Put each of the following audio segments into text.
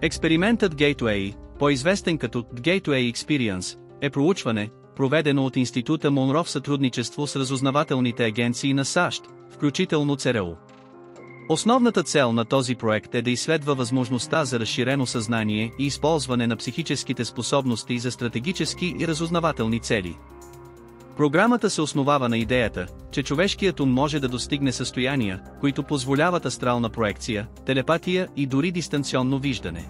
Експериментът Gateway, по-известен като Gateway Experience, е проучване, проведено от Института Монро в сътрудничество с разузнавателните агенции на САЩ, включително ЦРУ. Основната цел на този проект е да изследва възможността за разширено съзнание и използване на психическите способности за стратегически и разузнавателни цели. Програмата се основава на идеята, че човешкият ум може да достигне състояния, които позволяват астрална проекция, телепатия и дори дистанционно виждане.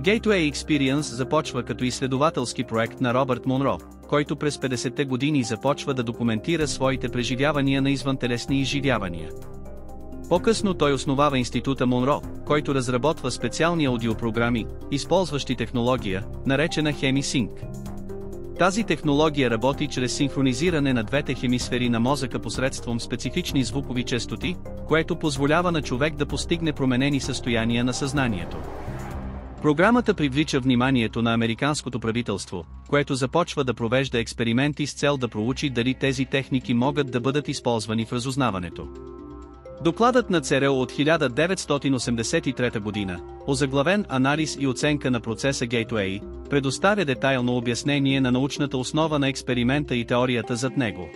Gateway Experience започва като изследователски проект на Робърт Монро, който през 50-те години започва да документира своите преживявания на извънтелесни изживявания. По-късно той основава Института Монро, който разработва специални аудиопрограми, използващи технология, наречена HemiSync. Тази технология работи чрез синхронизиране на двете хемисфери на мозъка посредством специфични звукови честоти, което позволява на човек да постигне променени състояния на съзнанието. Програмата привлича вниманието на американското правителство, което започва да провежда експерименти с цел да проучи дали тези техники могат да бъдат използвани в разузнаването. Докладът на ЦРУ от 1983 година, озаглавен "Анализ и оценка на процеса Gateway", предоставя детайлно обяснение на научната основа на експеримента и теорията зад него.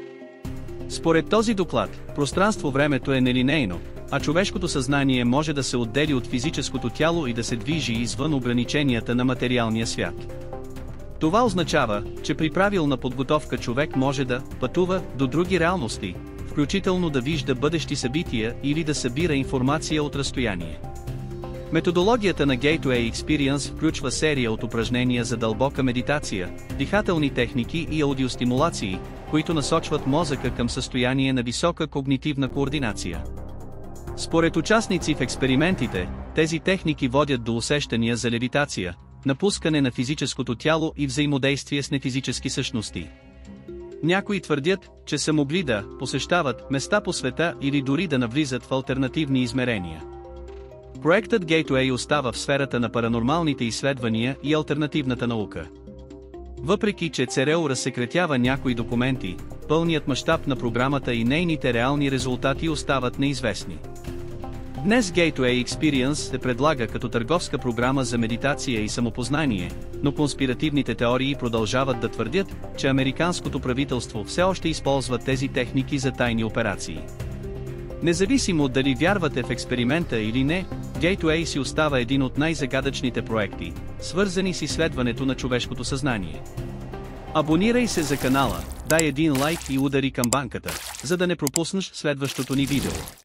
Според този доклад, пространство-времето е нелинейно, а човешкото съзнание може да се отдели от физическото тяло и да се движи извън ограниченията на материалния свят. Това означава, че при правилна подготовка човек може да пътува до други реалности, включително да вижда бъдещи събития или да събира информация от разстояние. Методологията на Gateway Experience включва серия от упражнения за дълбока медитация, дихателни техники и аудиостимулации, които насочват мозъка към състояние на висока когнитивна координация. Според участници в експериментите, тези техники водят до усещания за левитация, напускане на физическото тяло и взаимодействие с нефизически същности. Някои твърдят, че са могли да посещават места по света или дори да навлизат в алтернативни измерения. Проектът Gateway остава в сферата на паранормалните изследвания и алтернативната наука. Въпреки че ЦРУ разсекретява някои документи, пълният мащаб на програмата и нейните реални резултати остават неизвестни. Днес Gateway Experience се предлага като търговска програма за медитация и самопознание, но конспиративните теории продължават да твърдят, че американското правителство все още използва тези техники за тайни операции. Независимо дали вярвате в експеримента или не, Gateway си остава един от най-загадъчните проекти, свързани с изследването на човешкото съзнание. Абонирай се за канала, дай един лайк и удари камбанката, за да не пропуснеш следващото ни видео.